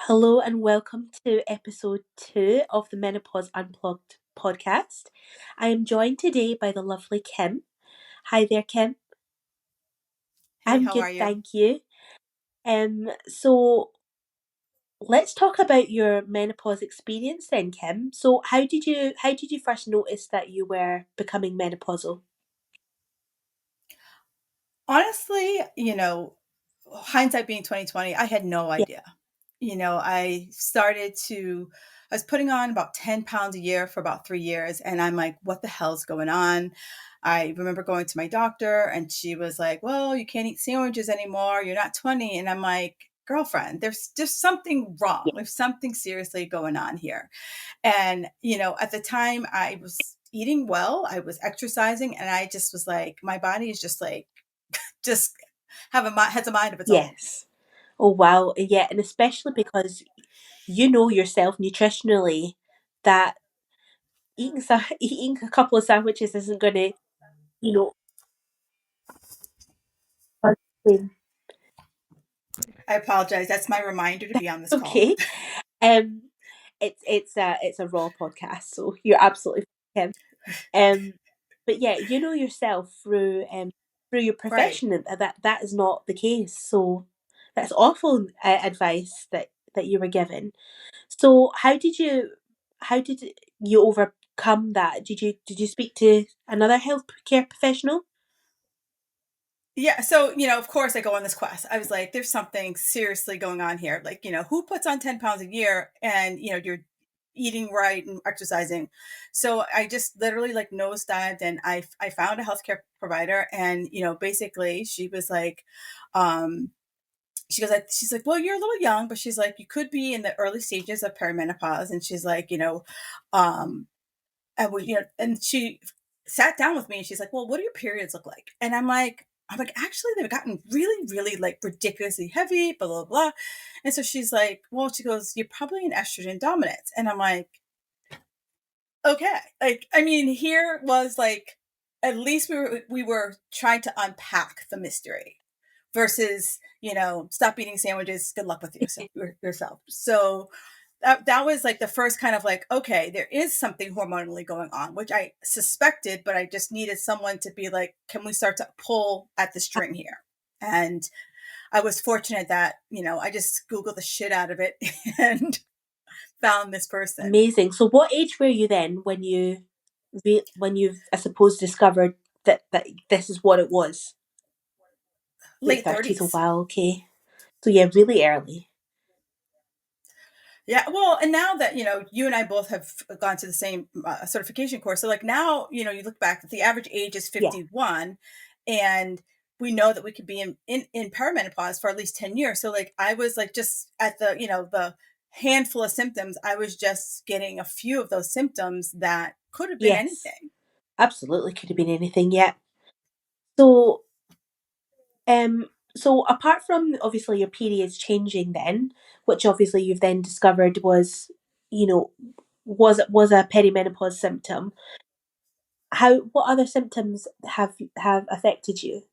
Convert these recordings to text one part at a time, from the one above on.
Hello and welcome to Ep.2 of the Menopause Unplugged podcast. I am joined today by the lovely Kim. Hi there, Kim. Hey, I'm how good, are you? thank you. So let's talk about your menopause experience then, Kim. So how did you first notice that you were becoming menopausal? Honestly, hindsight being 2020, I had no Yeah, idea. I was putting on about 10 pounds a year for about 3 years, and I'm like, what the hell's going on? I remember going to my doctor, and she was like, well, you can't eat sandwiches anymore. You're not 20. And I'm like, girlfriend, there's just something wrong. yeah. There's something seriously going on here. And, at the time I was eating well, I was exercising, and I just was like, my body is just has a mind of its own. Yes. Oh wow. Yeah, and especially because you know yourself nutritionally that eating a couple of sandwiches isn't gonna, you know, I apologize. That's my reminder to be on this call. okay. Um, it's a raw podcast, so you're absolutely fine. But yeah, you know yourself through your Right. profession that is not the case. So that's awful advice that you were given. So how did you overcome that? Did you speak to another healthcare professional? Yeah. So, of course I go on this quest. I was like, there's something seriously going on here. Like, who puts on 10 pounds a year and, you're eating right and exercising. So I just literally like nosedived, and I found a healthcare provider, and, basically she was like, um, she's like, well, you're a little young, but she's like, you could be in the early stages of perimenopause. And she's like, um, and she sat down with me, and she's like, well, what do your periods look like? And I'm like, actually, they've gotten really, really like ridiculously heavy, blah, blah, blah. And so she's like, well, she goes, you're probably in estrogen dominance. And I'm like, okay. Like, I mean, here was like, at least we were trying to unpack the mystery versus, stop eating sandwiches. Good luck with yourself. So that was like the first kind of like, okay, there is something hormonally going on, which I suspected, but I just needed someone to be like, can we start to pull at the string here? And I was fortunate that, I just Googled the shit out of it and found this person. Amazing. So what age were you then when you I suppose discovered that this is what it was? Late Late 30s. Oh 30s. wow, okay. So yeah, really early. Yeah, well, and now that you and I both have gone to the same certification course, so like now you look back, the average age is Yeah. 51, and we know that we could be in perimenopause for at least 10 years. So like I was like just at the handful of symptoms, I was just getting a few of those symptoms that could have been Yes. anything. Absolutely could have been anything, yeah. So um so apart from obviously your periods changing then, which obviously you've then discovered was, you know, was a perimenopause symptom, what other symptoms have affected you?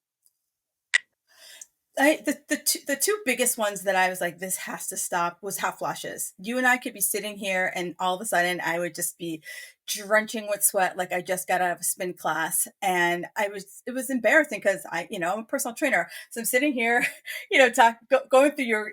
The two biggest ones that I was like, this has to stop, was hot flashes. You and I could be sitting here, and all of a sudden, I would just be drenching with sweat, like I just got out of a spin class, and it was embarrassing because I'm a personal trainer, so I'm sitting here, going through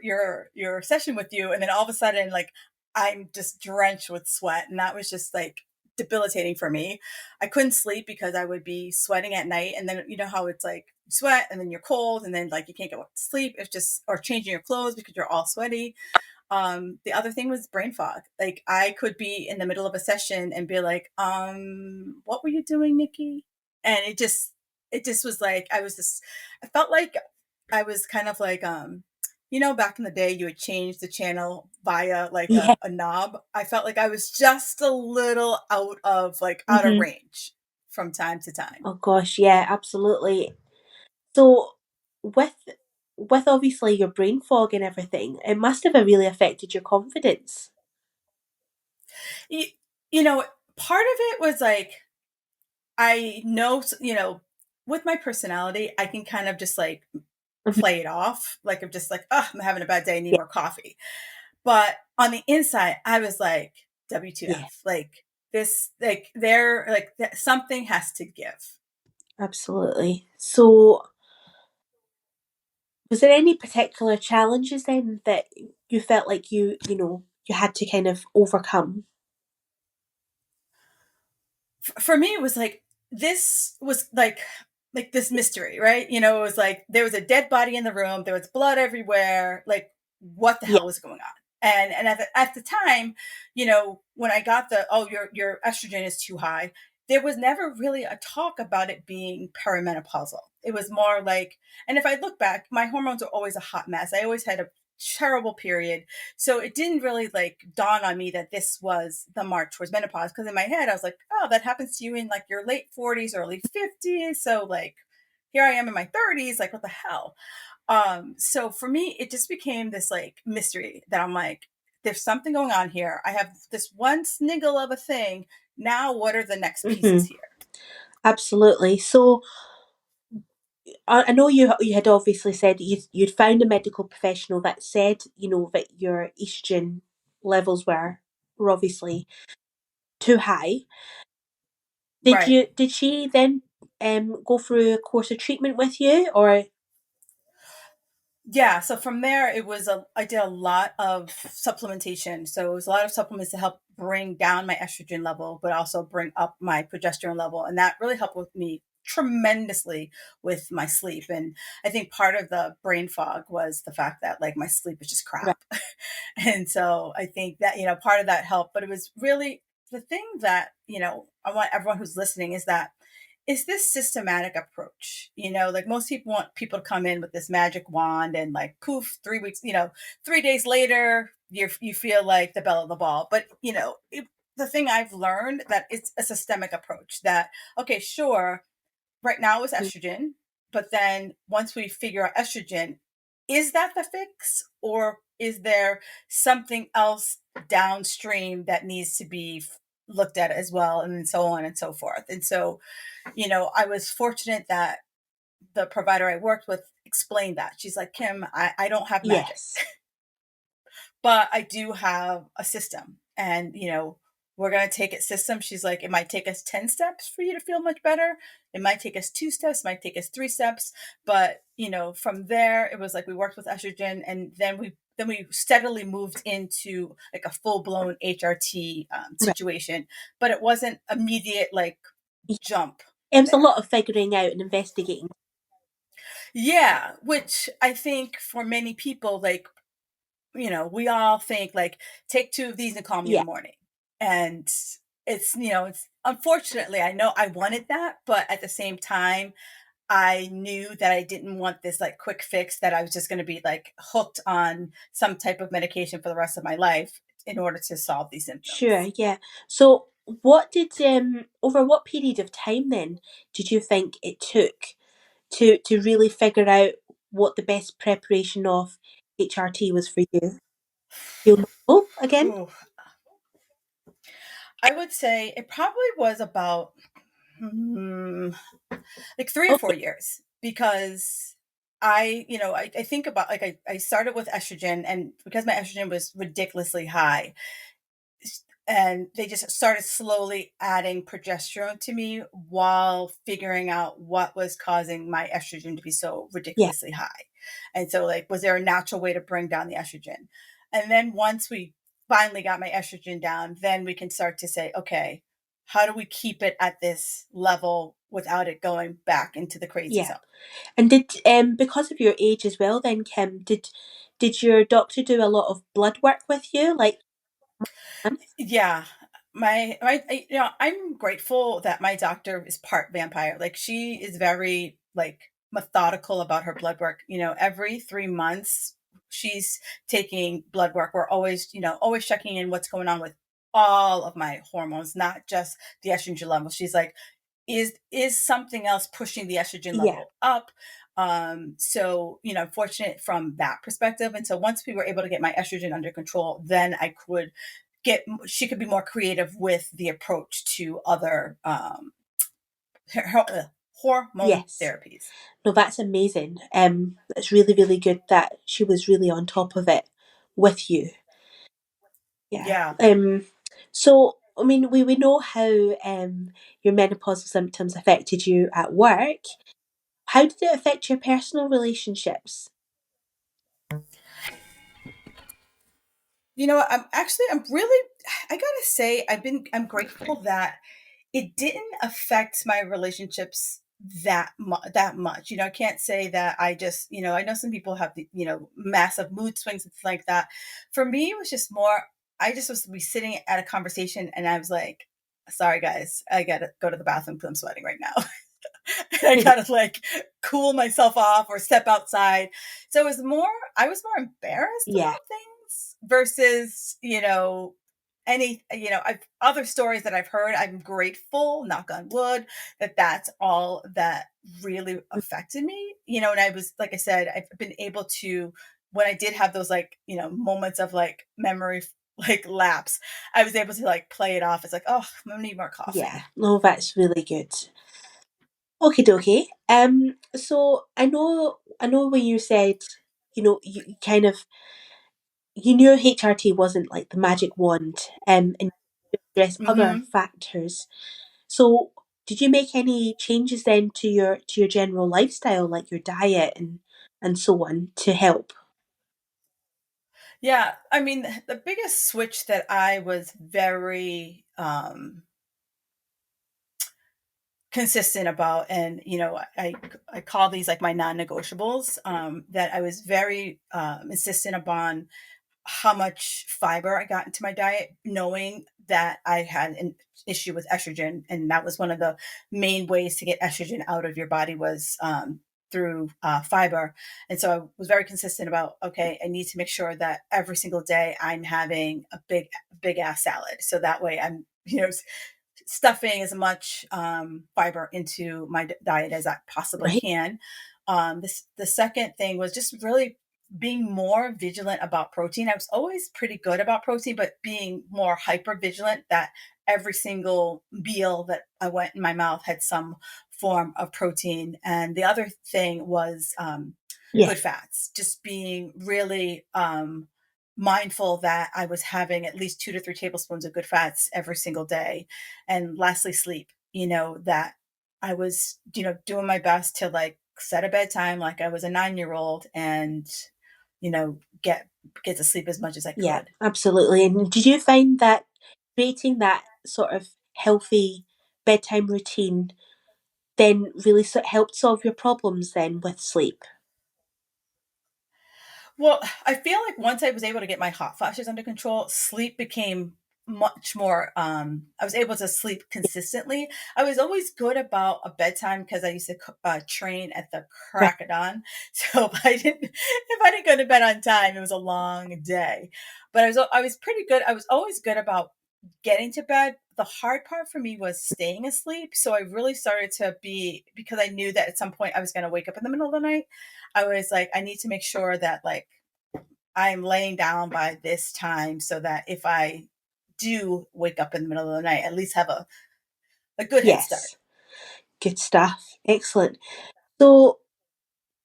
your session with you, and then all of a sudden, like I'm just drenched with sweat, and that was just like debilitating for me. I couldn't sleep because I would be sweating at night. And then you know how it's like you sweat and then you're cold and then like you can't go to sleep. It's just, or changing your clothes because you're all sweaty. The other thing was brain fog. Like I could be in the middle of a session and be like, what were you doing, Nikki? And it just was like, I felt like I was kind of like, back in the day, you would change the channel via like Yeah. a knob. I felt like I was just a little out of Hmm. range from time to time. Oh gosh, yeah, absolutely. So with with obviously your brain fog and everything, it must have really affected your confidence. You, you know, Part of it was like, I know, with my personality, I can kind of just like Mhm. play it off. Like I'm just like, oh, I'm having a bad day, I need Yeah. more coffee. But on the inside, I was like, Yeah, WTF, like this, like they're like something has to give. absolutely. So, was there any particular challenges then that you felt like you had to kind of overcome? For me, it was like this was like this mystery, right? It was like there was a dead body in the room, there was blood everywhere. Like, what the Yeah. hell was going on? And at the time, when I got the your estrogen is too high, there was never really a talk about it being perimenopausal. It was more like, and if I look back, my hormones are always a hot mess. I always had a terrible period, so it didn't really like dawn on me that this was the march towards menopause, because in my head I was like, oh, that happens to you in like your late 40s, early 50s. So like here I am in my 30s, like what the hell? So for me it just became this like mystery that I'm like, there's something going on here. I have this one sniggle of a thing. Now what are the next pieces Hmm. here? Absolutely. So, I know you had obviously said you'd found a medical professional that said that your estrogen levels were obviously too high. Right. Did she then go through a course of treatment with you, or Yeah, so from there it was I did a lot of supplementation. So it was a lot of supplements to help bring down my estrogen level, but also bring up my progesterone level. And that really helped with me tremendously with my sleep. And I think part of the brain fog was the fact that like my sleep is just right? crap. And so I think that, part of that helped, but it was really the thing that, I want everyone who's listening is that is this systematic approach. Like most people want people to come in with this magic wand and like poof, 3 weeks, 3 days later, you feel like the belle of the ball. But the thing I've learned that it's a systemic approach that, okay, sure, right now is Mhm. estrogen, but then once we figure out estrogen, is that the fix, or is there something else downstream that needs to be looked at as well, and so on and so forth. And so I was fortunate that the provider I worked with explained that. She's like, Kim, I don't have magic, Yes. but I do have a system. And, we're going to take it system. She's like, it might take us 10 steps for you to feel much better. It might take us 2 steps, might take us 3 steps. But, from there, it was like we worked with estrogen, and then we steadily moved into like a full blown HRT Right. situation, but it wasn't immediate like Yeah. jump It was a there. lot of figuring out and investigating. Yeah, which I think for many people, like, we all think like, take two of these and call me in Yeah. the morning. And it's unfortunately, I know I wanted that, but at the same time, I knew that I didn't want this like quick fix that I was just going to be like hooked on some type of medication for the rest of my life in order to solve these Sure. symptoms. Yeah. So, what did over what period of time then did you think it took to really figure out what the best preparation of HRT was for you? You'll know again? Whew. I would say it probably was about hmm, like 3 or 4 Okay. years, because I think about like I started with estrogen, and because my estrogen was ridiculously high, and they just started slowly adding progesterone to me while figuring out what was causing my estrogen to be so Yeah. ridiculously high. And so like, was there a natural way to bring down the estrogen? And then once we finally got my estrogen down, then we can start to say, okay, how do we keep it at this level without it going back into the crazy Yeah. zone? And did because of your age as well then, Kim, did your doctor do a lot of blood work with you? Like, Yeah. I'm grateful that my doctor is part vampire. Like, she is very like methodical about her blood work. Every 3 months she's taking blood work. We're always, always checking in what's going on with all of my hormones, not just the estrogen level. She's like, is something else pushing the estrogen yeah. level up? So fortunate from that perspective. And so once we were able to get my estrogen under control, then I could get she could be more creative with the approach to other hormone Yes. therapies. No, that's amazing. It's really, really good that she was really on top of it with you. Yeah. Yeah. So I mean, we know how your menopausal symptoms affected you at work. How did it affect your personal relationships? You know what? I'm really, I gotta say, I'm grateful that it didn't affect my relationships that much. I can't say that I just, I know some people have the, massive mood swings and things like that. For me, it was just more, I just was to be sitting at a conversation and I was like, sorry guys, I gotta go to the bathroom because I'm sweating right now. I gotta like cool myself off or step outside. So it was more, I was more embarrassed Yeah, about things versus, I've other stories that I've heard. I'm grateful, knock on wood, that that's all that really affected me, and I was, like I said, I've been able to, when I did have those like, moments of like memory, like lapse, I was able to like play it off. It's like, oh, I'm gonna need more yeah. coffee. No, that's really good. Okay, dokie. So I know when you said, you kind of you knew HRT wasn't like the magic wand, and address other Hmm. factors. So did you make any changes then to your general lifestyle, like your diet and so on, to help? Yeah, I mean, the biggest switch that I was very consistent about, and I call these like my non-negotiables, that I was very insistent upon how much fiber I got into my diet, knowing that I had an issue with estrogen, and that was one of the main ways to get estrogen out of your body was through fiber. And so I was very consistent about, okay, I need to make sure that every single day I'm having a big ass salad, so that way I'm stuffing as much fiber into my diet as I possibly Right? can. The second thing was just really being more vigilant about protein. I was always pretty good about protein, but being more hyper vigilant that every single meal that I went in my mouth had some form of protein. And the other thing was Yeah, good fats, just being really mindful that I was having at least 2 to 3 tablespoons of good fats every single day. And lastly, sleep, that I was, doing my best to like set a bedtime like I was a 9-year old and, you know, get get to sleep as much as I yeah, could. absolutely. And did you find that creating that sort of healthy bedtime routine then really helped solve your problems then with sleep? Well, I feel like once I was able to get my hot flashes under control, sleep became much more I was able to sleep consistently. I was always good about a bedtime because I used to train at the Right. crack of dawn. So if I didn't go to bed on time, it was a long day. But I was pretty good. I was always good about getting to bed. The hard part for me was staying asleep. So I really started to be, because I knew that at some point I was going to wake up in the middle of the night. I was like, I need to make sure that like I'm laying down by this time so that if I do wake up in the middle of the night, at least have a good head start. Yes. Good stuff. Excellent. So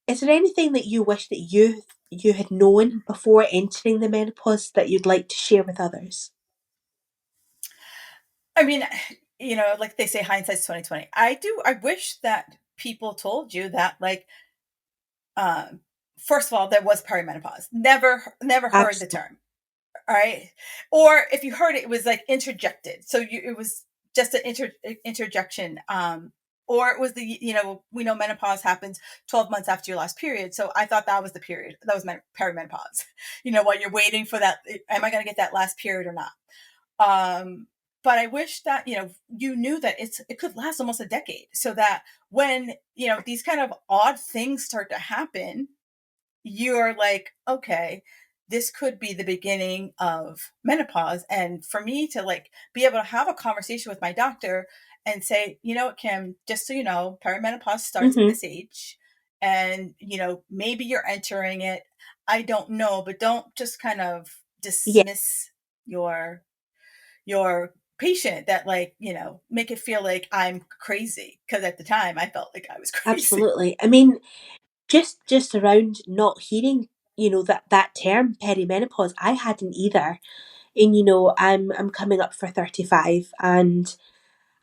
is there anything that you wish that you had known before entering the menopause that you'd like to share with others? I mean, like they say, hindsight's 2020. I wish that people told you that, like, um, first of all, there was perimenopause. Never heard the Absolutely. term. All right. Or if you heard it, it was like interjected. So it was just an interjection. Or it was we know menopause happens 12 months after your last period. So I thought that was the period. That was perimenopause. While you're waiting for that, am I going to get that last period or not? Um, but I wish that, you knew that it could last almost a decade so that when, these kind of odd things start to happen, you're like, okay, this could be the beginning of menopause. And for me to like be able to have a conversation with my doctor and say, Kim, just so you know, perimenopause starts at Hmm. this age. And, maybe you're entering it. I don't know, but don't just kind of Yeah, dismiss your patient that like, make it feel like I'm crazy. Cause at the time I felt like I was crazy. absolutely. I mean, just around not hearing, that term perimenopause, I hadn't either. And I'm coming up for 35, and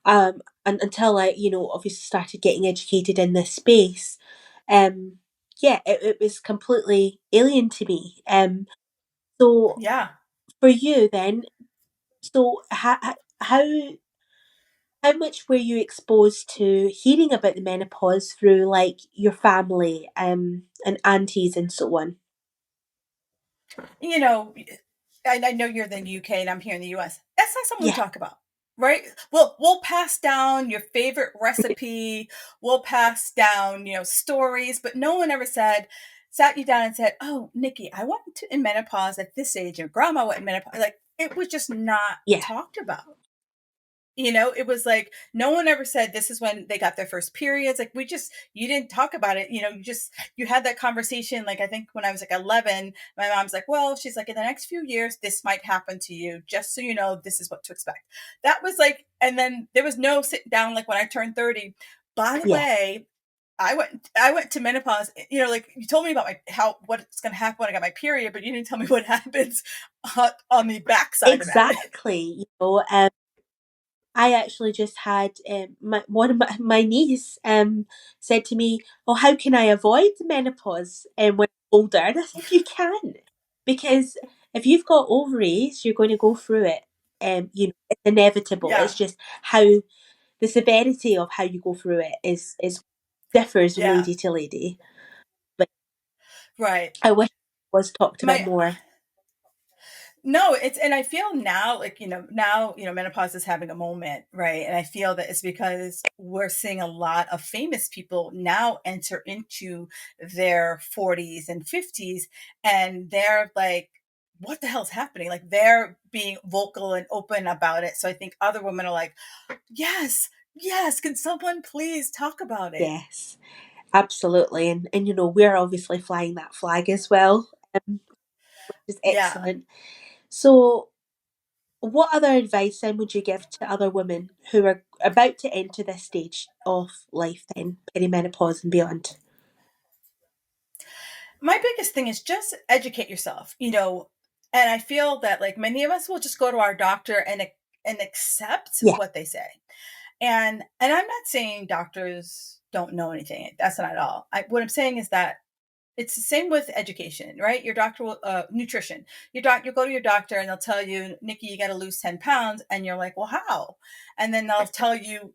until I obviously started getting educated in this space, um yeah, it was completely alien to me. So Yeah. for you then, so how much were you exposed to hearing about the menopause through like your family, and aunties and so on? You know, I know you're in the UK and I'm here in the US. That's not something we Yeah, talk about, right? We'll pass down your favorite recipe. We'll pass down, stories, but no one ever sat you down and said, "Oh, Nikki, I went in menopause at this age. Your grandma went in menopause." Like it was just not yeah, talked about. It was like no one ever said this is when they got their first periods. Like you didn't talk about it. You had that conversation. Like I think when I was like 11, my mom's like, well, she's like, in the next few years, this might happen to you. Just so you know, this is what to expect. That was like, and then there was no sitting down like when I turned 30. By the yeah, way, I went to menopause. Like you told me about what's gonna happen when I got my period, but you didn't tell me what happens on the backside of that. exactly. I actually just had, one of my niece said to me, "Oh, how can I avoid menopause when I'm older?" And I said, "You can't, because if you've got ovaries, you're going to go through it. It's inevitable. Yeah, It's just how the severity of how you go through it is differs yeah, lady to lady. But right. I wish it was talked about My more. No, and I feel now, like, now, menopause is having a moment, right? And I feel that it's because we're seeing a lot of famous people now enter into their 40s and 50s, and they're like, what the hell's happening? Like they're being vocal and open about it. So I think other women are like, yes, yes, can someone please talk about it? Yes, absolutely, and we're obviously flying that flag as well, which is Yeah. excellent. So, what other advice then would you give to other women who are about to enter this stage of life then, perimenopause and beyond? My biggest thing is just educate yourself, and I feel that like many of us will just go to our doctor and accept Yeah, what they say. And I'm not saying doctors don't know anything. That's not at all. What I'm saying is that it's the same with education, right? Your doctor will, nutrition. You go to your doctor and they'll tell you, Nikki, you got to lose 10 pounds. And you're like, well, how? And then they'll tell you,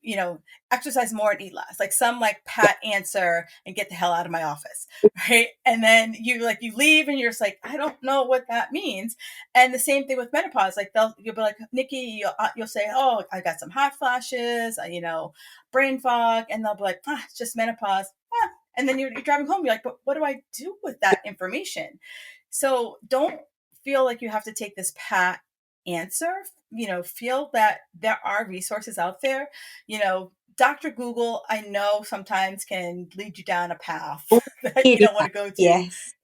exercise more and eat less, like some like yeah, pat answer and get the hell out of my office. Right. And then you leave and you're just like, I don't know what that means. And the same thing with menopause. Like you'll be like, Nikki, you'll say, oh, I got some hot flashes, brain fog. And they'll be like, it's just menopause. And then you're driving home, you're like, but what do I do with that information? So don't feel like you have to take this pat answer. Feel that there are resources out there. Dr. Google, I know sometimes can lead you down a path that you okay, don't want to go to. yes,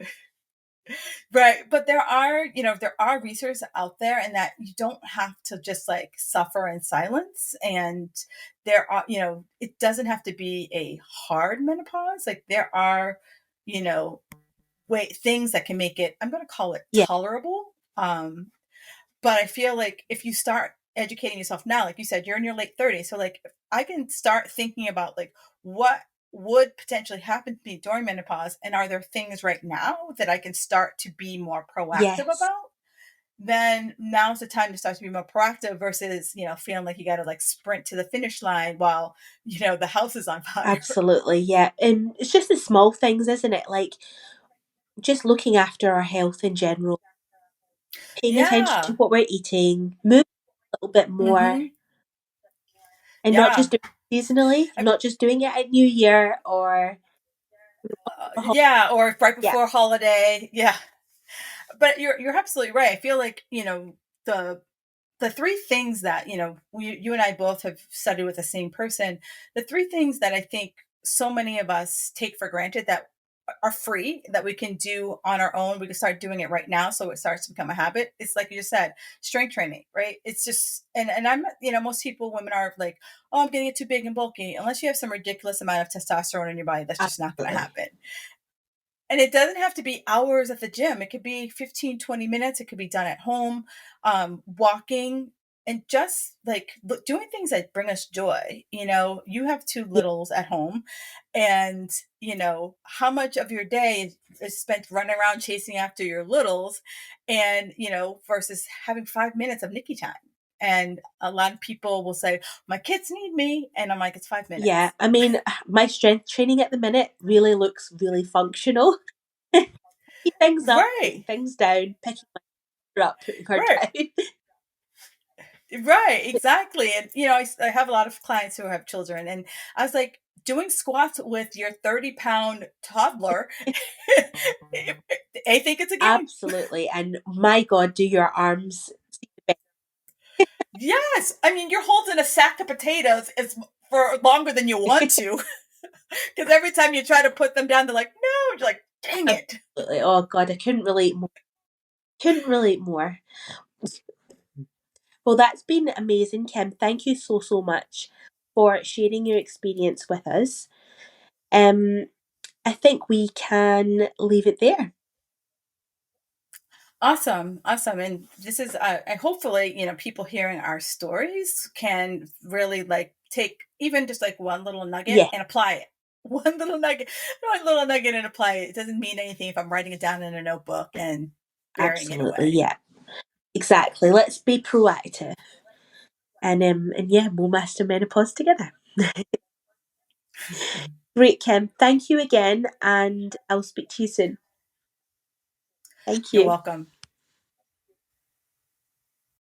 Right. But there are resources out there, and that you don't have to just like suffer in silence. And it doesn't have to be a hard menopause. Like there are, you know, things that can make it, I'm going to call it yeah, tolerable. But I feel like if you start educating yourself now, like you said, you're in your late 30s. So like I can start thinking about like what would potentially happen to me during menopause, and are there things right now that I can start to be more proactive yes, about? Then now's the time to start to be more proactive versus, feeling like you got to like sprint to the finish line while, the house is on fire. absolutely, yeah. And it's just the small things, isn't it? Like just looking after our health in general, paying attention to Yeah. what we're eating, move a little bit more, Mhm. and not just Yeah. doing it seasonally, not just doing it at New Year or Yeah, or right yeah, before holiday. Yeah. But you're absolutely right. I feel like, the the three things that, you and I both have studied with the same person, the three things that I think so many of us take for granted that are free, that we can do on our own. We can start doing it right now. So it starts to become a habit. It's like you just said, strength training, right? It's just, and I'm, most people, women are like, oh, I'm getting it too big and bulky. Unless you have some ridiculous amount of testosterone in your body, that's just not going to absolutely. happen. And it doesn't have to be hours at the gym. It could be 15, 20 minutes. It could be done at home, walking, and just like doing things that bring us joy. You have two Yeah, littles at home, and how much of your day is spent running around chasing after your littles, and versus having 5 minutes of Nikki time. And a lot of people will say, "My kids need me," and I'm like, "It's 5 minutes." yeah. I mean, my strength training at the minute really looks really functional. Picking things up, putting Right, things down, picking her up, putting her right. down. Right, exactly. And I have a lot of clients who have children, and I was like, doing squats with your 30-pound toddler, I think it's a game. Absolutely. And my God, do your arms Yes, I mean you're holding a sack of potatoes for longer than you want to, because every time you try to put them down, they're like, no. You're like, dang it. absolutely. Oh God, I couldn't relate more. Couldn't relate more. Well, that's been amazing, Kim. Thank you so, so much for sharing your experience with us. Um, I think we can leave it there. Awesome, awesome. And this is, and hopefully, people hearing our stories can really like take even just like one little nugget Yeah, and apply it. One little nugget and apply it. It doesn't mean anything if I'm writing it down in a notebook and burying it absolutely. away. Yeah, exactly. Let's be proactive. And yeah, we'll master menopause together. Great, Kim. Thank you again, and I'll speak to you soon. Thank You're you. welcome.